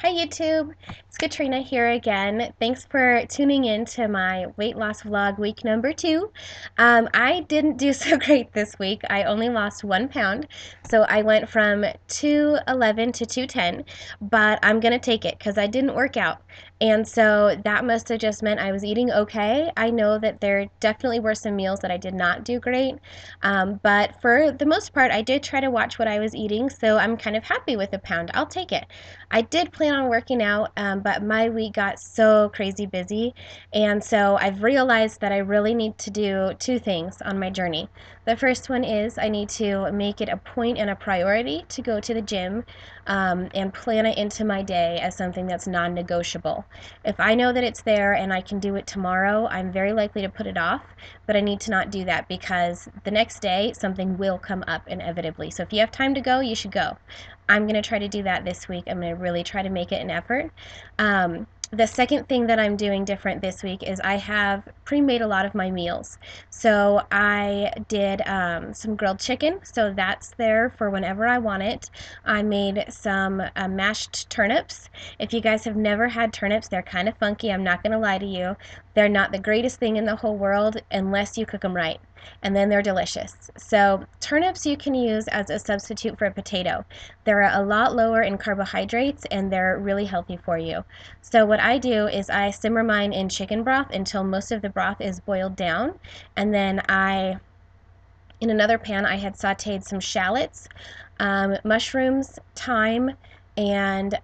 Hi YouTube, it's Katrina here again. Thanks for tuning in to my weight loss vlog week number 2. I didn't do so great this week. I only lost 1 pound, so I went from 211 to 210, but I'm gonna take it because I didn't work out. And so that must have just meant I was eating okay. I know that there definitely were some meals that I did not do great, but for the most part, I did try to watch what I was eating, so I'm kind of happy with a pound. I'll take it. I did plan on working out, but my week got so crazy busy, and so I've realized that I really need to do two things on my journey. The first one is I need to make it a point and a priority to go to the gym and plan it into my day as something that's non-negotiable. If I know that it's there and I can do it tomorrow, I'm very likely to put it off, but I need to not do that because the next day something will come up inevitably. So if you have time to go, you should go. I'm going to try to do that this week. I'm going to really try to make it an effort. The second thing that I'm doing different this week is I have pre-made a lot of my meals. So I did some grilled chicken, so that's there for whenever I want it. I made some mashed turnips. If you guys have never had turnips, they're kind of funky. I'm not going to lie to you. They're not the greatest thing in the whole world unless you cook them right. And then they're delicious. So turnips you can use as a substitute for a potato. They're a lot lower in carbohydrates and they're really healthy for you. So what I do is I simmer mine in chicken broth until most of the broth is boiled down, and then in another pan I had sauteed some shallots, mushrooms, thyme, and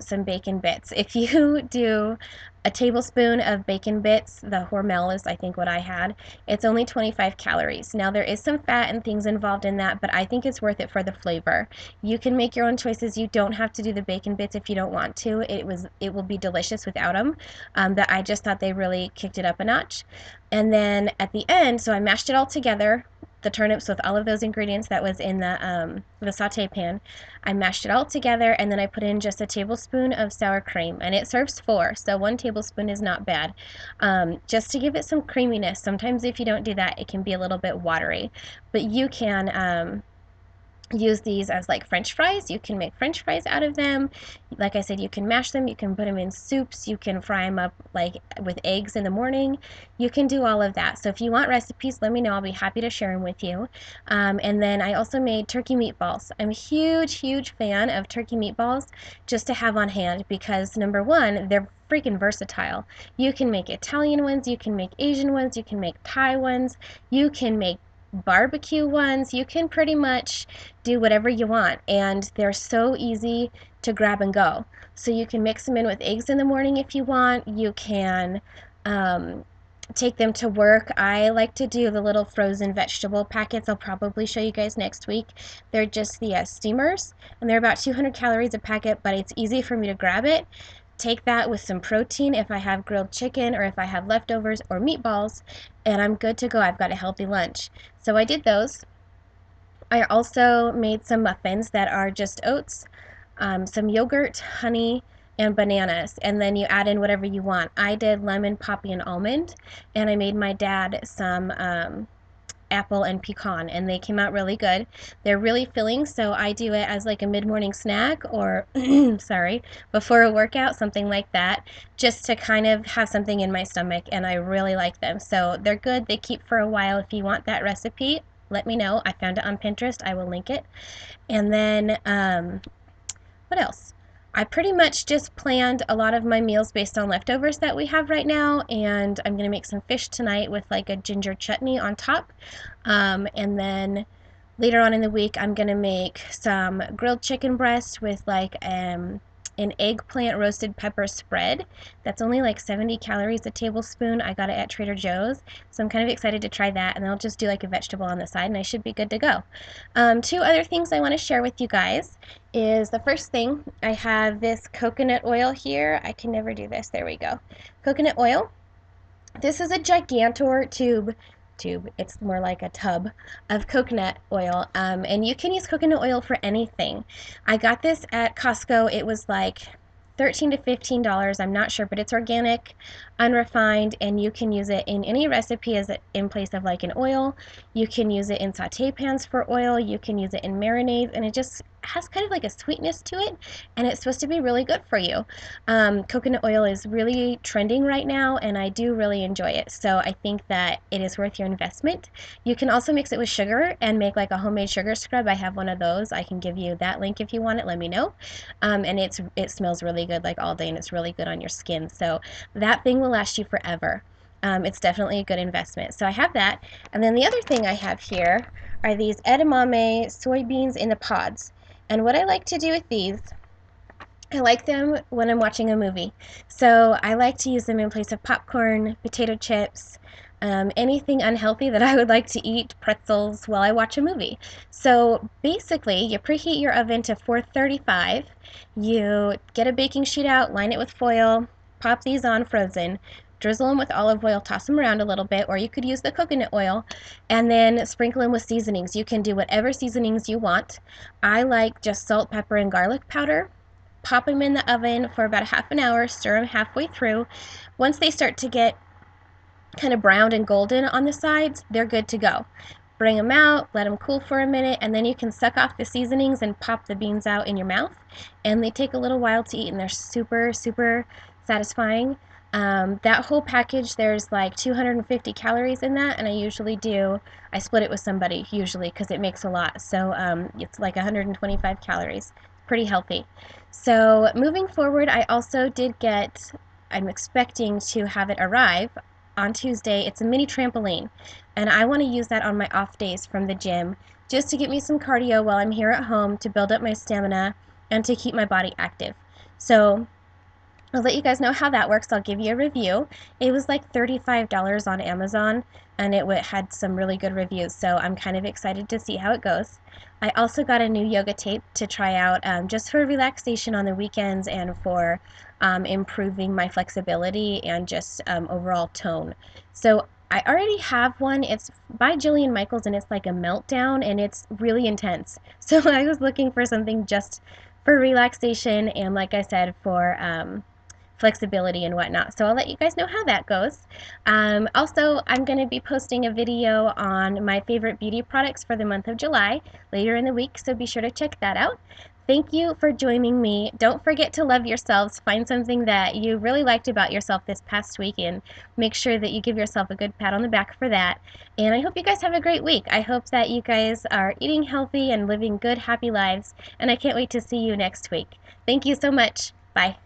some bacon bits. If you do a tablespoon of bacon bits, the Hormel is I think what I had, it's only 25 calories. Now there is some fat and things involved in that, but I think it's worth it for the flavor. You can make your own choices. You don't have to do the bacon bits if you don't want to. It will be delicious without them, but I just thought they really kicked it up a notch. And then at the end, so I mashed it all together, the turnips with all of those ingredients that was in the saute pan. I mashed it all together and then I put in just a tablespoon of sour cream, and it serves 4, so 1 tablespoon is not bad, just to give it some creaminess. Sometimes if you don't do that, it can be a little bit watery, but you can use these as like French fries. You can make French fries out of them. Like I said, you can mash them, you can put them in soups, you can fry them up like with eggs in the morning. You can do all of that. So if you want recipes, let me know. I'll be happy to share them with you. And then I also made turkey meatballs. I'm a huge fan of turkey meatballs just to have on hand because number one, they're freaking versatile. You can make Italian ones, you can make Asian ones, you can make Thai ones, you can make barbecue ones. You can pretty much do whatever you want, and they're so easy to grab and go. So you can mix them in with eggs in the morning if you want. You can take them to work. I like to do the little frozen vegetable packets. I'll probably show you guys next week. They're just the steamers, and they're about 200 calories a packet, but it's easy for me to grab it, take that with some protein if I have grilled chicken or if I have leftovers or meatballs, and I'm good to go. I've got a healthy lunch. So I did those. I also made some muffins that are just oats, some yogurt, honey, and bananas, and then you add in whatever you want. I did lemon, poppy, and almond, and I made my dad some apple and pecan, and they came out really good. They're really filling, so I do it as like a mid-morning snack or sorry, before a workout, something like that, just to kind of have something in my stomach, and I really like them. So they're good. They keep for a while. If you want that recipe, let me know. I found it on Pinterest. I will link it. And then what else? I pretty much just planned a lot of my meals based on leftovers that we have right now, and I'm going to make some fish tonight with like a ginger chutney on top. And then later on in the week, I'm going to make some grilled chicken breast with like an eggplant roasted pepper spread. That's only like 70 calories a tablespoon. I got it at Trader Joe's, so I'm kind of excited to try that, and then I'll just do like a vegetable on the side, and I should be good to go. Two other things I want to share with you guys is the first thing, I have this coconut oil here. I can never do this. There we go. Coconut oil. This is a Gigantor tube, it's more like a tub of coconut oil, and you can use coconut oil for anything. I got this at Costco. It was like $13 to $15, I'm not sure, but it's organic, unrefined, and you can use it in any recipe as in place of like an oil. You can use it in saute pans for oil. You can use it in marinades, and it just has kind of like a sweetness to it, and it's supposed to be really good for you. Coconut oil is really trending right now, and I do really enjoy it. So I think that it is worth your investment. You can also mix it with sugar and make like a homemade sugar scrub. I have one of those. I can give you that link if you want it. Let me know. And it smells really good like all day, and it's really good on your skin. So that thing will last you forever. It's definitely a good investment. So I have that. And then the other thing I have here are these edamame soybeans in the pods. And what I like to do with these, I like them when I'm watching a movie. So I like to use them in place of popcorn, potato chips, anything unhealthy that I would like to eat, pretzels, while I watch a movie. So basically, you preheat your oven to 435. You get a baking sheet out, line it with foil, pop these on frozen, drizzle them with olive oil, toss them around a little bit, or you could use the coconut oil, and then sprinkle them with seasonings. You can do whatever seasonings you want. I like just salt, pepper, and garlic powder. Pop them in the oven for about a half an hour, stir them halfway through. Once they start to get kind of browned and golden on the sides, they're good to go. Bring them out, let them cool for a minute, and then you can suck off the seasonings and pop the beans out in your mouth. And they take a little while to eat, and they're super, super satisfying. That whole package, there's like 250 calories in that, and I split it with somebody usually because it makes a lot. So it's like 125 calories. Pretty healthy. So moving forward, I'm expecting to have it arrive on Tuesday. It's a mini trampoline, and I want to use that on my off days from the gym just to get me some cardio while I'm here at home to build up my stamina and to keep my body active. So I'll let you guys know how that works. I'll give you a review. It was like $35 on Amazon, and it had some really good reviews, so I'm kind of excited to see how it goes. I also got a new yoga tape to try out just for relaxation on the weekends and for improving my flexibility and just overall tone. So I already have one. It's by Jillian Michaels, and it's like a meltdown, and it's really intense. So I was looking for something just for relaxation and, like I said, for flexibility and whatnot. So I'll let you guys know how that goes. Also, I'm going to be posting a video on my favorite beauty products for the month of July later in the week, so be sure to check that out. Thank you for joining me. Don't forget to love yourselves. Find something that you really liked about yourself this past week and make sure that you give yourself a good pat on the back for that. And I hope you guys have a great week. I hope that you guys are eating healthy and living good, happy lives. And I can't wait to see you next week. Thank you so much. Bye.